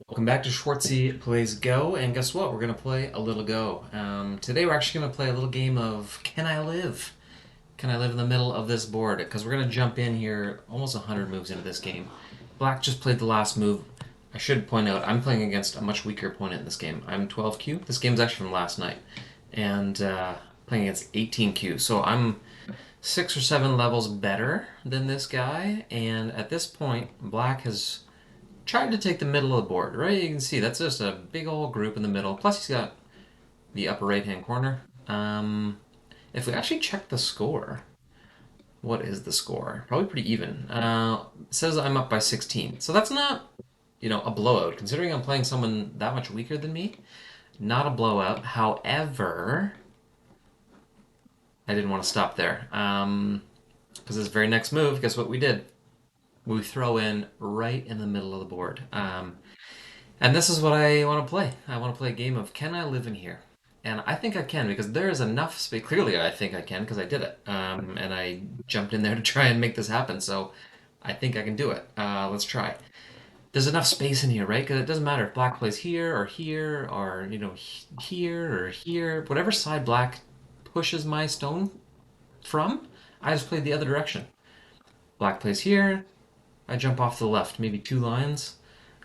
Welcome back to Schwartzy Plays Go, and guess what? We're going to play a little Go. Today we're actually going to play a little game of Can I Live? Can I live in the middle of this board? Because we're going to jump in here almost 100 moves into this game. Black just played the last move. I should point out, I'm playing against a much weaker opponent in this game. I'm 12Q. This game's actually from last night. And playing against 18Q. So I'm 6 or 7 levels better than this guy. And at this point, Black has tried to take the middle of the board, right? You can see that's just a big old group in the middle. Plus, he's got the upper right-hand corner. If we actually check the score, what is the score? Probably pretty even. It says I'm up by 16. So that's not, a blowout. Considering I'm playing someone that much weaker than me, not a blowout. However, I didn't want to stop there. Because this very next move, guess what we did? We throw in right in the middle of the board. And this is what I want to play. I want to play a game of Can I Live in Here? And I think I can because there is enough space. Clearly, I think I can because I did it. And I jumped in there to try and make this happen. So I think I can do it. Let's try. There's enough space in here, right? Because it doesn't matter if black plays here or, here or here. Whatever side black pushes my stone from, I just play the other direction. Black plays here. I jump off to the left, maybe 2 lines.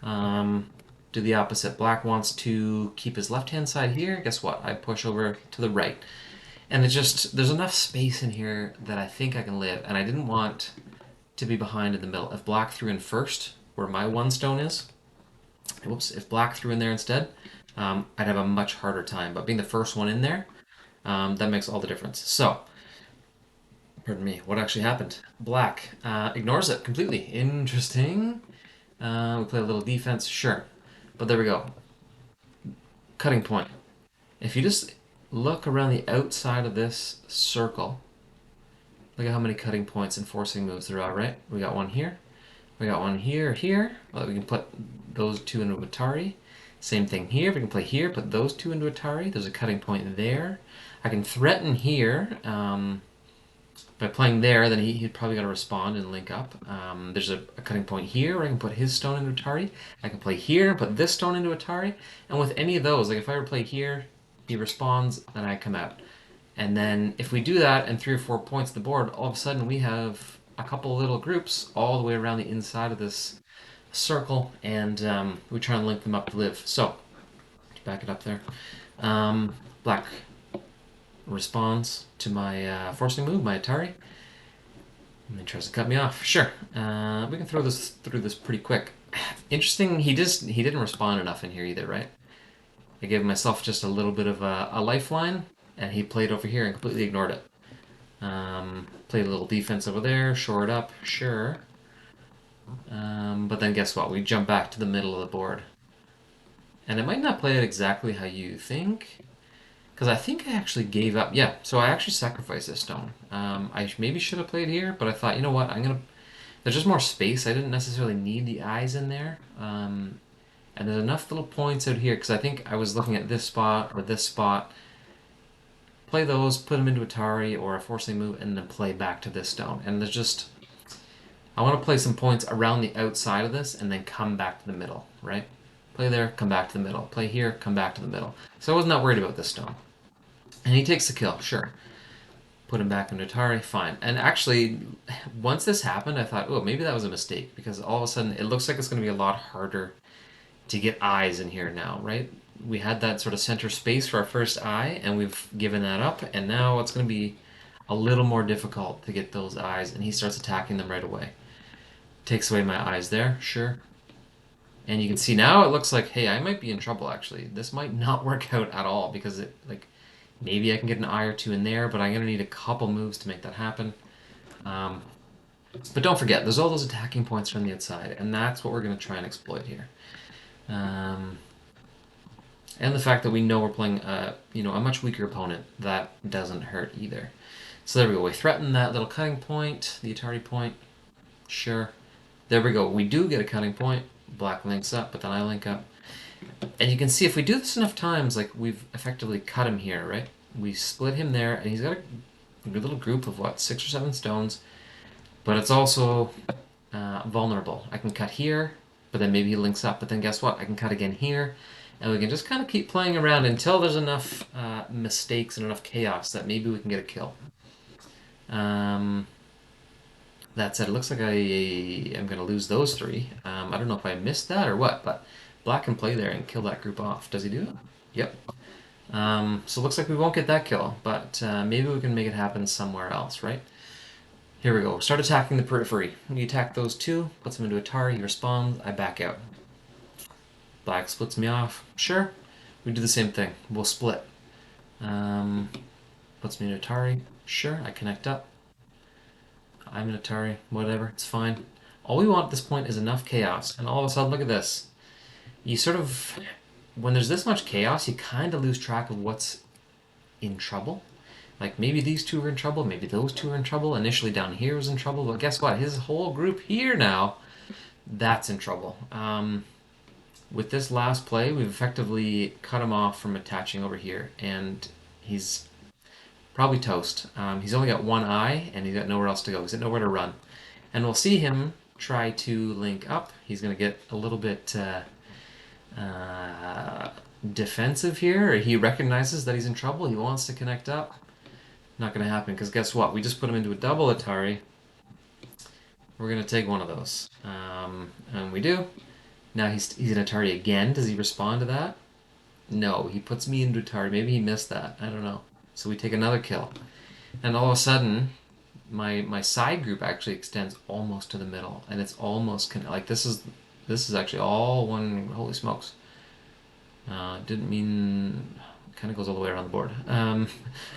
Do the opposite. Black wants to keep his left-hand side here. Guess what? I push over to the right. And there's enough space in here that I think I can live. And I didn't want to be behind in the middle. If black threw in first, where my one stone is, if black threw in there instead, I'd have a much harder time. But being the first one in there, that makes all the difference. So, pardon me, what actually happened? Black ignores it completely. Interesting. We play a little defense, sure. But there we go. Cutting point. If you just look around the outside of this circle, look at how many cutting points and forcing moves there are, right? We got one here. We got one here. Well, we can put those two into Atari. Same thing here. We can play here, put those two into Atari. There's a cutting point there. I can threaten here. By playing there, then he'd probably got to respond and link up. There's a cutting point here where I can put his stone into Atari. I can play here and put this stone into Atari. And with any of those, like if I were to play here, he responds, and I come out. And then if we do that and 3 or 4 points of the board, all of a sudden we have a couple little groups all the way around the inside of this circle, and we try and link them up to live. So, back it up there. Black responds to my forcing move, my Atari, and then tries to cut me off. Sure, we can throw this through this pretty quick. Interesting, he didn't respond enough in here either, right? I gave myself just a little bit of a lifeline, and he played over here and completely ignored it. Played a little defense over there, shore it up, sure. But then guess what? We jump back to the middle of the board. And it might not play it exactly how you think, because I think I actually gave up. Yeah, so I actually sacrificed this stone. I maybe should have played here, but I thought, you know what, there's just more space. I didn't necessarily need the eyes in there. And there's enough little points out here, because I think I was looking at this spot or this spot. Play those, put them into Atari or a forcing move, and then play back to this stone. And there's just, I want to play some points around the outside of this and then come back to the middle, right? Play there, come back to the middle. Play here, come back to the middle. So I was not worried about this stone. And he takes the kill, sure. Put him back into Atari, fine. And actually, once this happened, I thought, oh, maybe that was a mistake, because all of a sudden it looks like it's going to be a lot harder to get eyes in here now, right? We had that sort of center space for our first eye, and we've given that up, and now it's going to be a little more difficult to get those eyes, and he starts attacking them right away. Takes away my eyes there, sure. And you can see now it looks like, hey, I might be in trouble actually. This might not work out at all, because it, like, maybe I can get an eye or two in there, but I'm going to need a couple moves to make that happen. But don't forget, there's all those attacking points from the outside, and that's what we're going to try and exploit here. And the fact that we know we're playing a much weaker opponent, that doesn't hurt either. So there we go. We threaten that little cutting point, the Atari point. Sure. There we go. We do get a cutting point. Black links up, but then I link up. And you can see if we do this enough times, like we've effectively cut him here, right? We split him there, and he's got a good little group of, what, 6 or 7 stones. But it's also vulnerable. I can cut here, but then maybe he links up. But then guess what? I can cut again here, and we can just kind of keep playing around until there's enough mistakes and enough chaos that maybe we can get a kill. That said, it looks like I am going to lose those three. I don't know if I missed that or what, but Black can play there and kill that group off. Does he do it? Yep. So it looks like we won't get that kill, but maybe we can make it happen somewhere else, right? Here we go. Start attacking the periphery. When you attack those two, puts them into Atari, he responds, I back out. Black splits me off. Sure. We do the same thing. We'll split. Puts me in Atari. Sure, I connect up. I'm in Atari. Whatever, it's fine. All we want at this point is enough chaos. And all of a sudden, look at this. You sort of... When there's this much chaos, you kind of lose track of what's in trouble. Like, maybe these two are in trouble, maybe those two are in trouble. Initially down here was in trouble, but guess what? His whole group here now, that's in trouble. With this last play, we've effectively cut him off from attaching over here, and he's probably toast. He's only got one eye, and he's got nowhere else to go. He's got nowhere to run. And we'll see him try to link up. He's going to get a little bit defensive here. He recognizes that he's in trouble. He wants to connect up. Not going to happen, because guess what? We just put him into a double Atari. We're going to take one of those. And we do. Now he's in Atari again. Does he respond to that? No, he puts me into Atari. Maybe he missed that. I don't know. So we take another kill. And all of a sudden, my side group actually extends almost to the middle. And it's almost... like, this is actually all one... Holy smokes. Didn't mean... Kind of goes all the way around the board. I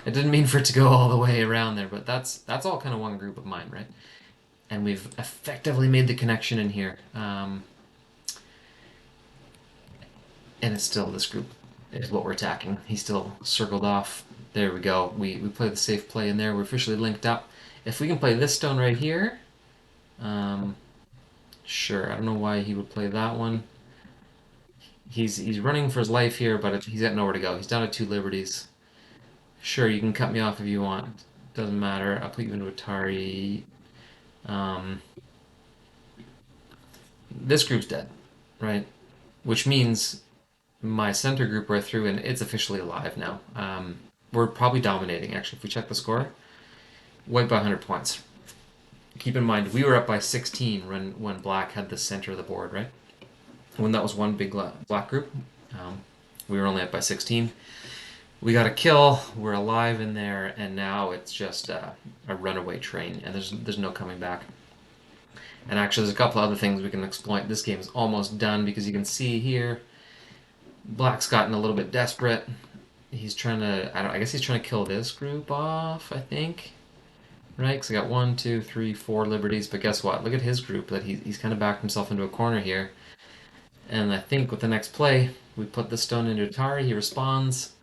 didn't mean for it to go all the way around there, but that's all kind of one group of mine, right? And we've effectively made the connection in here. And it's still this group is what we're attacking. He's still circled off. There we go. We play the safe play in there. We're officially linked up. If we can play this stone right here, sure. I don't know why he would play that one. He's running for his life here, but he's got nowhere to go. He's down to 2 liberties. Sure, you can cut me off if you want. Doesn't matter. I'll put you into Atari. This group's dead, right? Which means my center group we're through, and it's officially alive now. We're probably dominating, actually. If we check the score, white by 100 points. Keep in mind, we were up by 16 when Black had the center of the board, right? When that was one big Black group, we were only up by 16. We got a kill, we're alive in there, and now it's just a runaway train, and there's no coming back. And actually, there's a couple other things we can exploit. This game is almost done, because you can see here, Black's gotten a little bit desperate. He's trying to, I guess he's trying to kill this group off, I think. Right, because I got 1, 2, 3, 4 liberties, but guess what? Look at his group, that he's kind of backed himself into a corner here. And I think with the next play, we put the stone into Atari, he responds.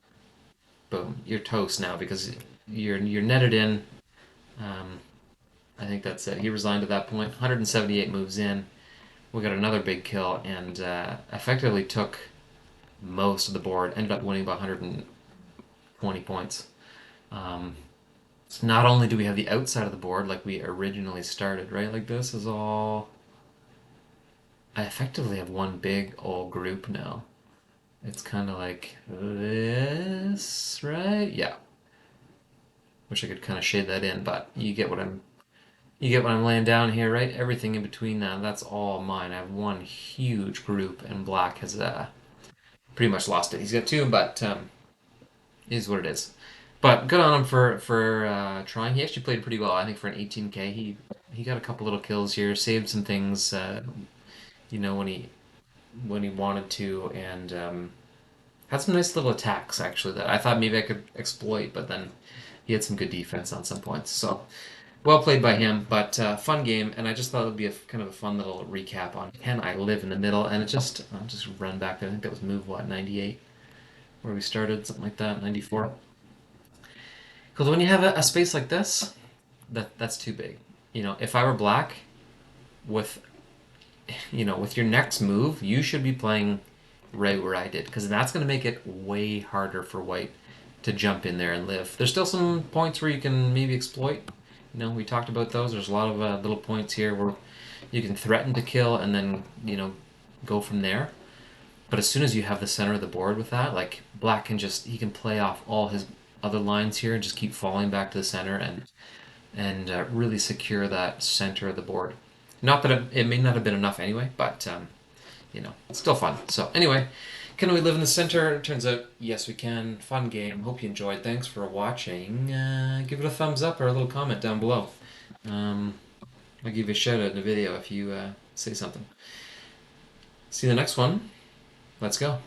Boom, you're toast now, because you're netted in. I think that's it. He resigned at that point. 178 moves in. We got another big kill, and effectively took most of the board. Ended up winning by 120 points. Not only do we have the outside of the board like we originally started, right? Like, this is all... I effectively have one big old group now. It's kind of like this, right? Yeah. Wish I could kind of shade that in, but you get what I'm laying down here, right? Everything in between now, that's all mine. I have one huge group, and Black has pretty much lost it. He's got 2, but it is what it is. But good on him for trying. He actually played pretty well. I think for an 18k, he got a couple little kills here, saved some things. You know, when he wanted to, and had some nice little attacks, actually, that I thought maybe I could exploit, but then he had some good defense on some points. So, well played by him, but fun game, and I just thought it would be kind of a fun little recap on Can I Live in the Middle, and I'll just run back there. I think that was move, 98, where we started, something like that, 94. Because when you have a space like this, that's too big. You know, if I were Black, with your next move, you should be playing right where I did, because that's going to make it way harder for white to jump in there and live. There's still some points where you can maybe exploit. You know, we talked about those. There's a lot of little points here where you can threaten to kill and then, go from there. But as soon as you have the center of the board with that, like black can just he can play off all his other lines here and just keep falling back to the center and really secure that center of the board. Not that it may not have been enough anyway, but it's still fun. So anyway, can we live in the center? It turns out yes we can. Fun game. Hope you enjoyed. Thanks for watching. Give it a thumbs up or a little comment down below. Um, I'll give you a shout out in the video if you say something. See you in the next one. Let's go.